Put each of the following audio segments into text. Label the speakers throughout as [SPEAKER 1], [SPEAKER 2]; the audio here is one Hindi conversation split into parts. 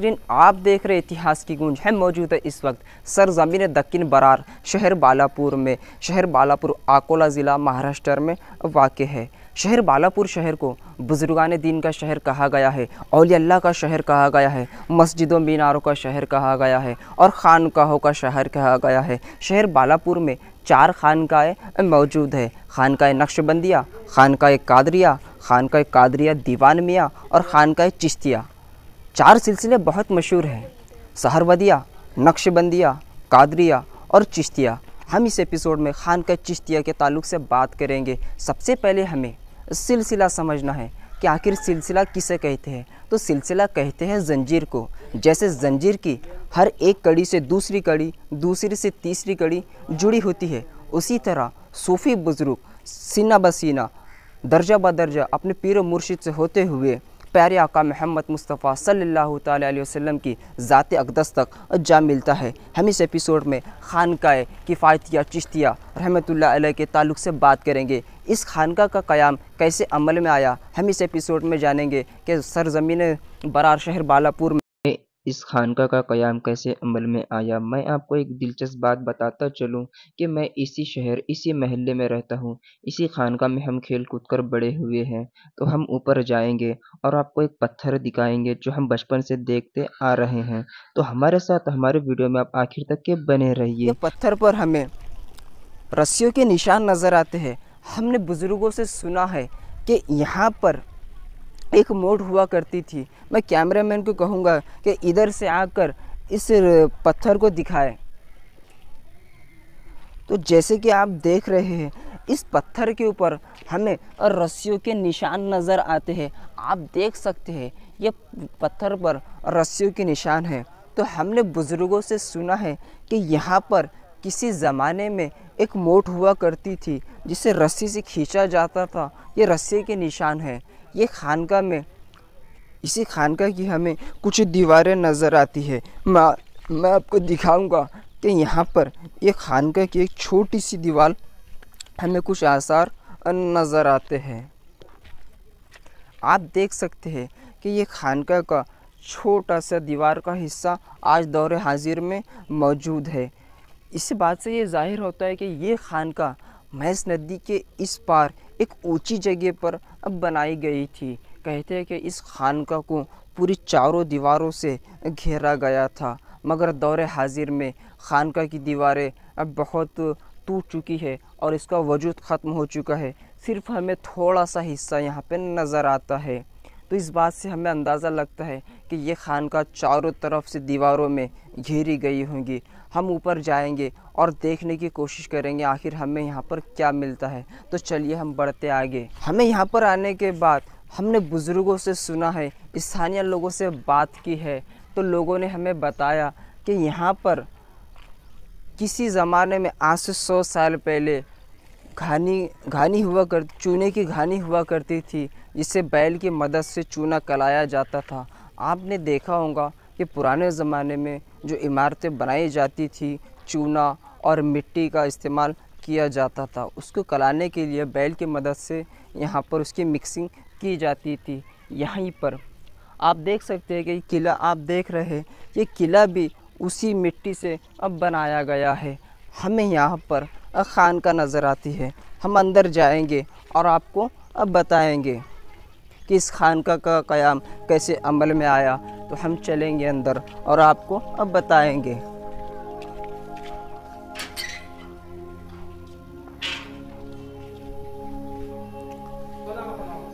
[SPEAKER 1] नाजरीन, आप देख रहे इतिहास की गूंज है। मौजूद है इस वक्त सरजमीन दक्कन बरार शहर बालापुर में। शहर बालापुर अकोला ज़िला महाराष्ट्र में वाक़ है। शहर बालापुर शहर को बुजुर्गान दीन का शहर कहा गया है, औलिया अल्लाह का शहर कहा गया है, मस्जिदों मीनारों का शहर कहा गया है और ख़ानकाहों का शहर कहा गया है। शहर बालापुर में 4 खानकाएँ मौजूद है। खानकाए नक्शबंदिया, खानकाए कादरिया, खानकाए कादरिया दीवान मियाँ और खानकाए चिश्तिया। 4 सिलसिले बहुत मशहूर हैं, सहरवदिया, नक्शबंदिया, कादरिया और चिश्तिया। हम इस एपिसोड में खानकाए चिश्तिया के ताल्लुक़ से बात करेंगे। सबसे पहले हमें सिलसिला समझना है कि आखिर सिलसिला किसे कहते हैं। तो सिलसिला कहते हैं जंजीर को। जैसे जंजीर की हर एक कड़ी से दूसरी कड़ी, दूसरी से तीसरी कड़ी जुड़ी होती है, उसी तरह सूफ़ी बुज़ुर्ग सीना बसीना, दर्जा ब दर्जा अपने पीर व मुर्शिद से होते हुए प्यारे आका मोहम्मद मुस्तफ़ा सल्लल्लाहु ताला अलैहि वसल्लम की ज़ात अक़दस तक जा मिलता है। हम इस एपिसोड में खानकाए किफ़ायतिया चिश्तिया रहमतुल्लाह अलैह के ताल्लुक़ से बात करेंगे। इस खानका का क़याम कैसे अमल में आया, हम इस एपिसोड में जानेंगे कि सरज़मीन बरार शहर बालापुर में इस खानका का क़याम कैसे अमल में आया। मैं आपको एक दिलचस्प बात बताता चलूँ कि मैं इसी शहर, इसी महल्ले में रहता हूँ। इसी खानका में हम खेल कूद कर बड़े हुए हैं। तो हम ऊपर जाएंगे और आपको एक पत्थर दिखाएंगे जो हम बचपन से देखते आ रहे हैं। तो हमारे साथ हमारे वीडियो में आप आखिर तक के बने रहिए। ये पत्थर पर हमें रस्सियों के निशान नज़र आते हैं। हमने बुज़ुर्गों से सुना है कि यहाँ पर एक मोड़ हुआ करती थी। मैं कैमरामैन को कहूँगा कि इधर से आकर इस पत्थर को दिखाए। तो जैसे कि आप देख रहे हैं, इस पत्थर के ऊपर हमें रस्सियों के निशान नज़र आते हैं। आप देख सकते हैं ये पत्थर पर रस्सियों के निशान हैं। तो हमने बुज़ुर्गों से सुना है कि यहाँ पर किसी ज़माने में एक मोट हुआ करती थी जिसे रस्सी से खींचा जाता था। ये रस्सी के निशान हैं। ये खानका में, इसी खानका की हमें कुछ दीवारें नज़र आती है। मैं आपको दिखाऊंगा कि यहाँ पर ये खानका की एक छोटी सी दीवार हमें कुछ आसार नज़र आते हैं। आप देख सकते हैं कि ये खानका का छोटा सा दीवार का हिस्सा आज दौर हाजिर में मौजूद है। इस बात से ये ज़ाहिर होता है कि ये खानका महस नदी के इस पार एक ऊंची जगह पर अब बनाई गई थी। कहते हैं कि इस खानका को पूरी चारों दीवारों से घेरा गया था, मगर दौर हाजिर में खानका की दीवारें अब बहुत टूट चुकी है और इसका वजूद ख़त्म हो चुका है। सिर्फ हमें थोड़ा सा हिस्सा यहाँ पे नज़र आता है। तो इस बात से हमें अंदाज़ा लगता है कि ये खानका चारों तरफ से दीवारों में घेरी गई होंगी। हम ऊपर जाएंगे और देखने की कोशिश करेंगे आखिर हमें यहाँ पर क्या मिलता है। तो चलिए हम बढ़ते आगे। हमें यहाँ पर आने के बाद हमने बुज़ुर्गों से सुना है, स्थानीय लोगों से बात की है, तो लोगों ने हमें बताया कि यहाँ पर किसी ज़माने में आज से 100 साल पहले घानी हुआ कर चूने की घानी हुआ करती थी, जिससे बैल की मदद से चूना कलाया जाता था। आपने देखा होगा कि पुराने ज़माने में जो इमारतें बनाई जाती थी, चूना और मिट्टी का इस्तेमाल किया जाता था। उसको कलाने के लिए बैल की मदद से यहाँ पर उसकी मिक्सिंग की जाती थी। यहीं पर आप देख सकते हैं कि किला आप देख रहे हैं, ये किला भी उसी मिट्टी से अब बनाया गया है। हमें यहाँ पर खानका नज़र आती है। हम अंदर जाएंगे और आपको अब बताएंगे कि इस खानका का क़याम कैसे अमल में आया। तो हम चलेंगे अंदर और आपको अब बताएंगे।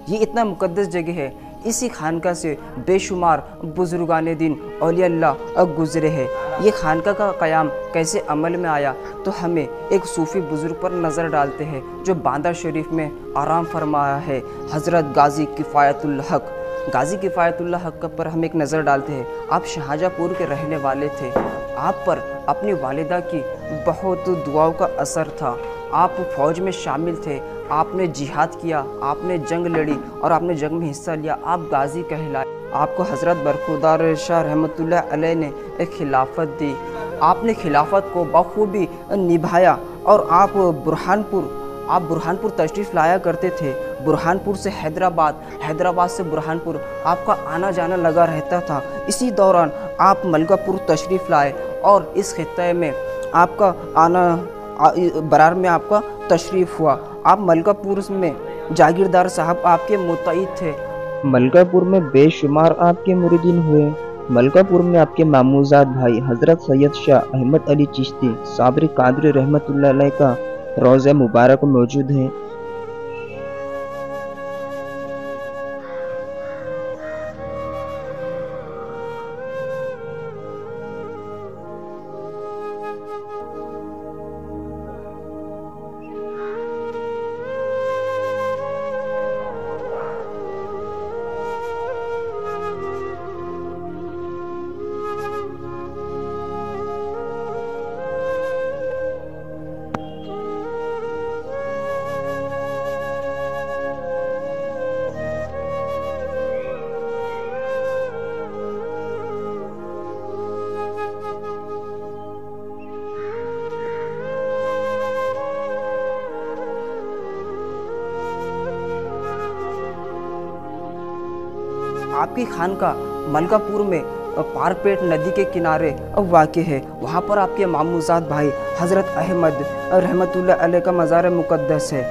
[SPEAKER 1] ये इतना मुक़द्दस जगह है, इसी खानका से बेशुमार बुज़ुर्गान दीन औलिया अल्लाह गुज़रे हैं। ये खानका का क़याम कैसे अमल में आया, तो हमें एक सूफ़ी बुज़ुर्ग पर नज़र डालते हैं जो बांदा शरीफ में आराम फरमाया है, हज़रत गाज़ी किफ़ायतुल हक़। गाज़ी किफ़ायतुल हक़ पर हम एक नज़र डालते हैं। आप शाहजहाँपुर के रहने वाले थे। आप पर अपनी वालिदा की बहुत दुआओं का असर था। आप फ़ौज में शामिल थे, आपने जिहाद किया, आपने जंग लड़ी और आपने जंग में हिस्सा लिया। आप गाज़ी कहलाए। आपको हज़रत बरखुरदार शाह रहमतुल्लाह अलैह ने एक खिलाफत दी। आपने खिलाफत को बखूबी निभाया और आप बुरहानपुर तशरीफ़ लाया करते थे बुरहानपुर से हैदराबाद, हैदराबाद से बुरहानपुर आपका आना जाना लगा रहता था। इसी दौरान आप मलकापुर तशरीफ़ लाए और इस खित्ते में आपका आना बरार में आपका तशरीफ़ हुआ। आप मलकापुर में जागीरदार साहब आपके मुतईद थे।
[SPEAKER 2] मलकापुर में बेशुमार आपके मुरीदीन हुए। मलकापुर में आपके मामूजाद भाई हज़रत सैयद शाह अहमद अली चिश्ती साबरी कादरी रहमतुल्लाह अलैह का रोज़ा मुबारक मौजूद है।
[SPEAKER 1] आपकी खानका मलकापुर में पारपेट नदी के किनारे वाक़ है। वहाँ पर आपके मामूजाद भाई हज़रत अहमद रहमतुल्लाह अलैह का मज़ार मुक़द्दस है।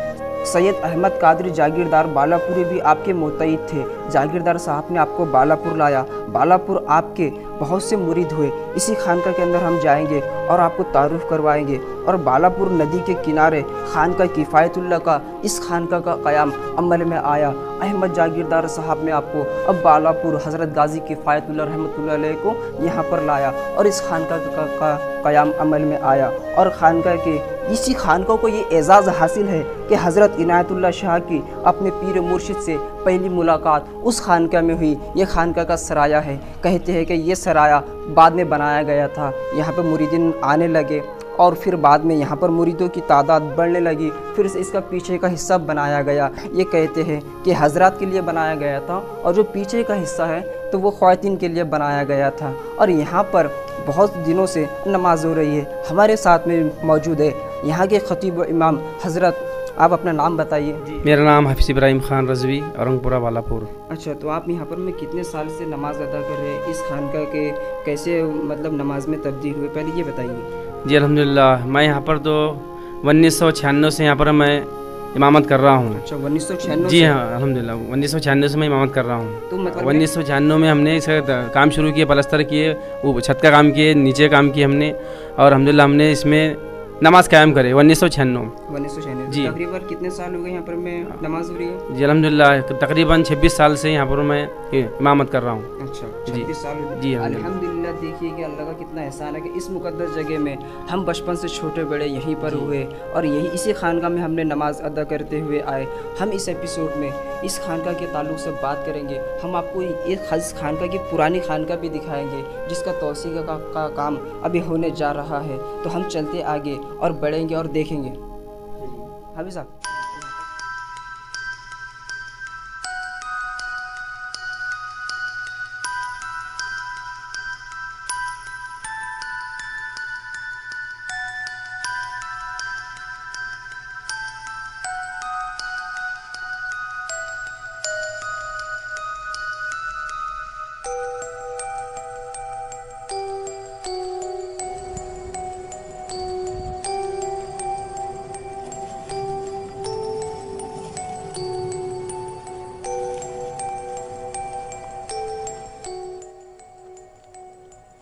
[SPEAKER 1] सैयद अहमद कादरी जागीरदार बालापुरी भी आपके मुतईद थे। जागीरदार साहब ने आपको बालापुर लाया। बालापुर आपके बहुत से मुरीद हुए। इसी खानका के अंदर हम जाएंगे और आपको तारुफ करवाएंगे। और बालापुर नदी के किनारे खानका किफ़ायतुल्लाह का इस खानका का क़याम अमल में आया। अहमद जागीरदार साहब ने आपको अब बालापुर हज़रत गाजी किफ़ायतुल्लाह रहमतुल्लाह अलैह को यहाँ पर लाया और इस खानका का क़याम अमल में आया। और खानका के इसी खानका को ये एज़ाज़ हासिल है कि हज़रत इनायतुल्लाह शाह की अपने पीर मुर्शिद से पहली मुलाकात उस खानका में हुई। ये खानका का सराया है। कहते हैं कि ये सराया बाद में बनाया गया था। यहाँ पर मुरीदीन आने लगे और फिर बाद में यहाँ पर मुरीदों की तादाद बढ़ने लगी। फिर से इसका पीछे का हिस्सा बनाया गया। ये कहते हैं कि हजरात के लिए बनाया गया था और जो पीछे का हिस्सा है तो वो ख़वातीन के लिए बनाया गया था। और यहाँ पर बहुत दिनों से नमाज हो रही है। हमारे साथ में मौजूद है यहाँ के ख़तीब इमाम हज़रत। आप अपना नाम बताइए।
[SPEAKER 3] मेरा नाम हफीज़ इब्राहिम ख़ान रज़वी, औरंगपुरा बालापुर।
[SPEAKER 1] अच्छा, तो आप यहाँ पर में कितने साल से नमाज अदा कर रहे हैं? इस खानका के कैसे मतलब नमाज में तब्दील हुए, पहले ये बताइए।
[SPEAKER 3] जी अल्हम्दुलिल्लाह, मैं यहाँ पर तो 1996 से यहाँ पर मैं इमामत कर रहा हूँ।
[SPEAKER 1] अच्छा, 1996?
[SPEAKER 3] जी हाँ अल्हम्दुलिल्लाह, 1996 से मैं इमामत कर रहा हूँ।
[SPEAKER 1] तो मतलब
[SPEAKER 3] 1996 में हमने इसका काम शुरू किया, पलस्तर किए, वो छत का काम किए, नीचे काम किए हमने, और अल्हम्दुलिल्लाह हमने इसमें नमाज कायम करे 1996 जी।
[SPEAKER 1] तकरीबन कितने साल हो गए यहाँ पर मैं नमाज हो रही है?
[SPEAKER 3] जी अल्हम्दुलिल्लाह तकरीबन 26 साल से यहाँ पर मैं इमामत कर रहा हूँ।
[SPEAKER 1] अच्छा, 26 साल
[SPEAKER 3] जी
[SPEAKER 1] अल्हम्दुलिल्लाह। देखिए कि अल्लाह का कितना एहसान है कि इस मुक़द्दस जगह में हम बचपन से छोटे बड़े यहीं पर हुए और यही इसी खानका में हमने नमाज अदा करते हुए आए। हम इस एपिसोड में इस खानका के ताल्लुक़ से बात करेंगे। हम आपको एक इस खानका की पुरानी खानका भी दिखाएंगे जिसका तौसीक़ का काम अभी होने जा रहा है। तो हम चलते आगे और बढ़ेंगे और देखेंगे। हाफिज़ साहब,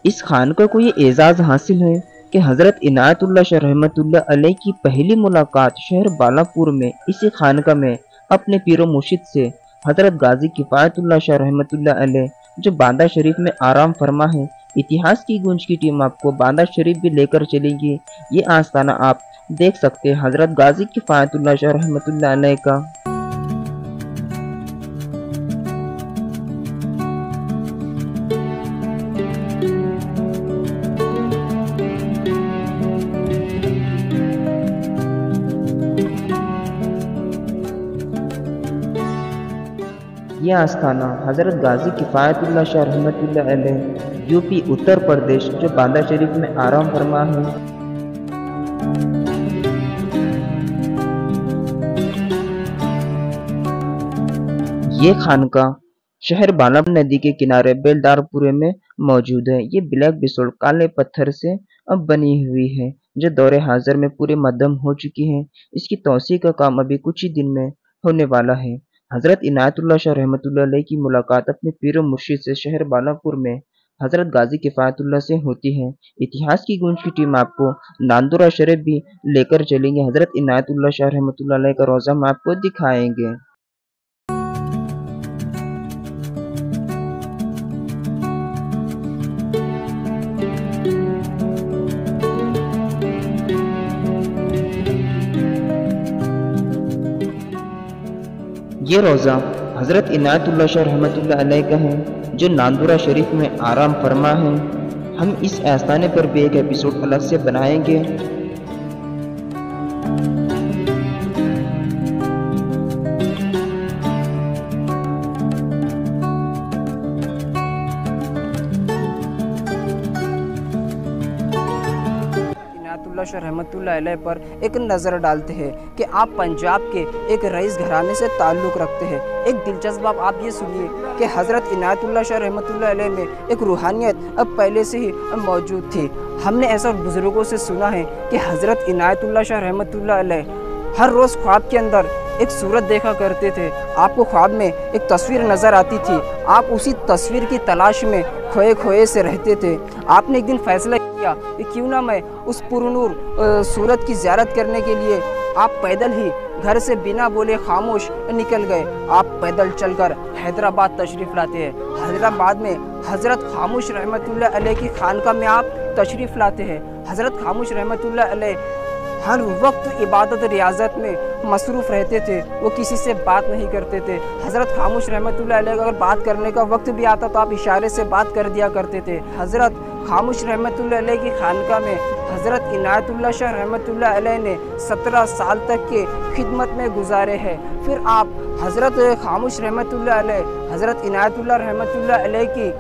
[SPEAKER 2] इस खानका को ये एजाज़ हासिल है कि हज़रत इनायतुल्लाह शाह रहमतुल्लाह अलैह की पहली मुलाकात शहर बालापुर में इसी खानका में अपने पीरो मुर्शिद से हज़रत गाजी किफ़ायतुल्लाह शाह रहमतुल्लाह अलैह जो बांदा शरीफ में आराम फरमा है। इतिहास की गूंज की टीम आपको बांदा शरीफ भी लेकर चलेगी। ये आस्थाना आप देख सकते हैं हज़रत गाजी किफ़ायतुल्लाह शाह रहमतुल्लाह अलैह का। यह आस्थाना हज़रत गाजी किफ़ायतुल्लाह शाह रहमतुल्लाह अलैह यूपी उत्तर प्रदेश जो बांदा शरीफ में आराम फरमा है। ये खानका शहर बालापुर नदी के किनारे बेलदारपुरे में मौजूद है। ये ब्लैक बेसोल्ट काले पत्थर से अब बनी हुई है, जो दौरे हाजिर में पूरे मध्यम हो चुकी है। इसकी तौसी का काम अभी कुछ ही दिन में होने वाला है। हजरत इनायतुल्लाह शाह रहमतुल्लाह अलैह की मुलाकात अपने पीर मुर्शिद से शहर बालापुर में हजरत गाजी किफायतुल्लाह से होती है। इतिहास की गूंज की टीम आपको नांदुरा शरीफ भी लेकर चलेंगे। हजरत इनायतुल्लाह शाह रहमतुल्लाह अलैह का रोजा हम आपको दिखाएंगे। ये रोज़ा हज़रत इनायतुल्लाह शाह रहमतुल्लाह अलैह का है, जो नांदुरा शरीफ में आराम फरमा है। हम इस आस्थाने पर भी एक एपिसोड अलग से बनाएंगे।
[SPEAKER 1] शाह रहमतुल्लाह अलैह पर एक नज़र डालते हैं कि आप पंजाब के एक रईस घराने से ताल्लुक़ रखते हैं। एक दिलचस्प बात आप ये सुनिए कि हज़रत इनायतुल्लाह शाह रहमतुल्लाह अलैह में एक रूहानियत अब पहले से ही मौजूद थी। हमने ऐसा बुज़ुर्गों से सुना है कि हज़रत इनायतुल्लाह शाह रहमतुल्लाह अलैह हर रोज़ ख्वाब के अंदर एक सूरत देखा करते थे। आपको ख्वाब में एक तस्वीर नज़र आती थी, आप उसी तस्वीर की तलाश में खोए खोए से रहते थे। आपने एक दिन फैसला किया कि क्यों ना मैं उस पुरनूर सूरत की ज़ियारत करने के लिए आप पैदल ही घर से बिना बोले खामोश निकल गए। आप पैदल चलकर हैदराबाद तशरीफ़ लाते हैं। हैदराबाद में हज़रत खामोश रहमतुल्लाह अलैह की खानका में आप तशरीफ़ लाते हैं। हज़रत खामोश रहमतुल्लाह अलैह हर वक्त इबादत रियाजत में मसरूफ़ रहते थे, वो किसी से बात नहीं करते थे। हज़रत खामोश रहमतुल्लाह अलैह अगर बात करने का वक्त भी आता तो आप इशारे से बात कर दिया करते थे। हज़रत खामोश रहमतुल्लाह अलैह की खानका में हज़रत इनायतुल्लाह शाह रहमतुल्लाह अलैह ने 17 साल तक के खिदमत में गुजारे हैं। फिर आप हज़रत खामोश रहमतुल्लाह अलैह हज़रत इनायतुल्लाह रहमतुल्लाह अलैह की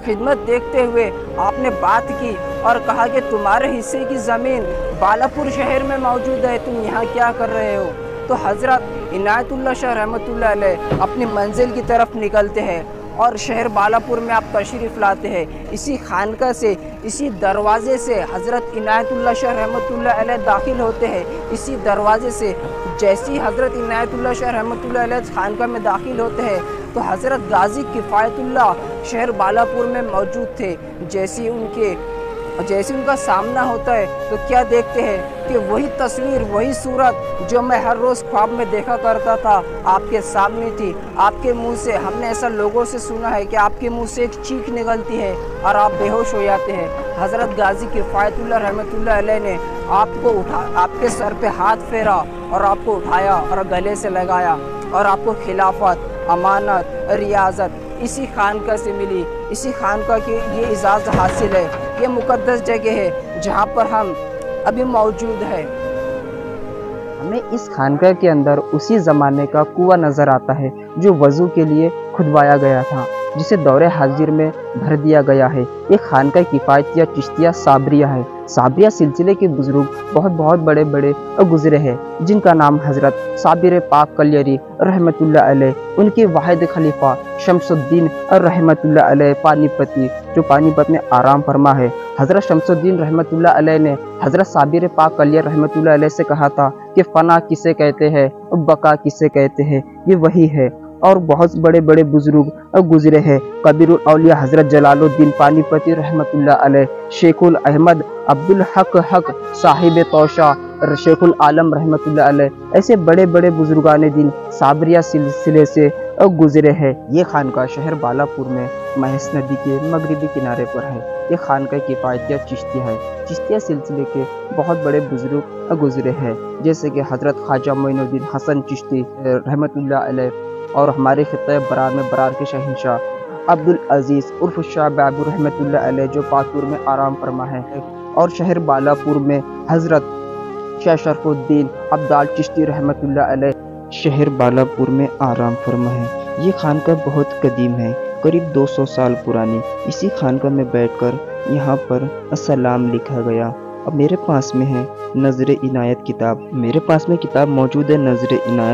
[SPEAKER 1] खिदमत देखते हुए आपने बात की और कहा कि तुम्हारे हिस्से की ज़मीन बालापुर शहर में मौजूद है, तुम यहाँ क्या कर रहे हो। तो हज़रत इनायतुल्लाह शाह रहमतुल्लाह अलैह अपनी मंजिल की तरफ निकलते हैं और शहर बालापुर में आप तशरीफ़ लाते हैं। इसी खानका से, इसी दरवाज़े से हज़रत इनायतुल्लाह शाह रहमतुल्लाह अलैह दाखिल होते हैं। इसी दरवाज़े से जैसी हज़रत इनायतुल्लाह शाह रहमतुल्लाह अलैह खानका में दाखिल होते हैं तो हज़रत गाजी किफ़ायतुल्लाह शहर बालापुर में मौजूद थे। जैसे उनका सामना होता है तो क्या देखते हैं कि वही तस्वीर, वही सूरत जो मैं हर रोज़ ख्वाब में देखा करता था आपके सामने थी। आपके मुंह से, हमने ऐसा लोगों से सुना है कि आपके मुंह से एक चीख निकलती है और आप बेहोश हो जाते हैं। हज़रत गाजी किफ़ायतुल्लाह रहमतुल्लाह अलैह ने आपके सर पे हाथ फेरा और आपको उठाया और गले से लगाया और आपको खिलाफत, अमानत, रियाजत इसी खानका से मिली। इसी खानका की ये इजाज़त हासिल है। ये मुक़द्दस जगह है जहाँ पर हम अभी मौजूद है।
[SPEAKER 2] हमें इस खानका के अंदर उसी ज़माने का कुआं नज़र आता है जो वज़ू के लिए खुदवाया गया था, जिसे दौरे हाजिर में भर दिया गया है। ये खानका किफ़ायतिया चिश्तिया साबरिया है। साबरिया सिलसिले के बुजुर्ग बहुत बड़े बड़े गुजरे हैं, जिनका नाम हज़रत साबिर पाक कलियरी रहमतुल्लाह अलैह, उनके वाहिद खलीफा शमसुद्दीन रहमतुल्लाह अलैह पानीपती, जो पानीपत में आराम फरमा है। हज़रत शमसुद्दीन रहमतुल्लाह अलैह ने हज़रत साबिर पाक कलियर रहमतुल्लाह अलैह से कहा था कि फ़ना किसे कहते हैं, बका किसे कहते हैं, ये वही है। और बहुत बड़े बड़े बुजुर्ग गुजरे हैं। कबीरुल औलिया हज़रत जलालुद्दीन पानीपती रहमतुल्लाह अलैह, शेखुल अहमद अब्दुल हक साहिब तौशा शेखुल आलम रहमतुल्लाह अलैह, ऐसे बड़े बड़े बुजुर्गान दीन साबरिया सिलसिले से गुजरे हैं। ये खानका शहर बालापुर में महेश नदी के मगरबी किनारे पर है। ये खानका किफ़ायतिया चिश्तिया है। चिश्तिया सिलसिले के बहुत बड़े बुजुर्ग गुजरे हैं, जैसे कि हज़रत ख्वाजा मोइनुद्दीन हसन चिश्ती रहमतुल्लाह अलैह, और हमारे खित्ते बरार में बरार के शहंशाह अब्दुल अजीज़ उर्फ शाह बाबू रहमतुल्लाह अलैह, जो पातपुर में आराम फरमा है। और शहर बालापुर में हज़रत शाह शरफुद्दीन अब्दाल चिश्ती रहमतुल्लाह अलैह शहर बालापुर में आराम फरमा है। ये खानका बहुत कदीम है, करीब 200 साल पुरानी। इसी खानका में बैठकर यहाँ पर अस्सलाम लिखा गया। अब मेरे पास में है नज़र इनायत किताब। मेरे पास में किताब मौजूद है नज़र इनायत।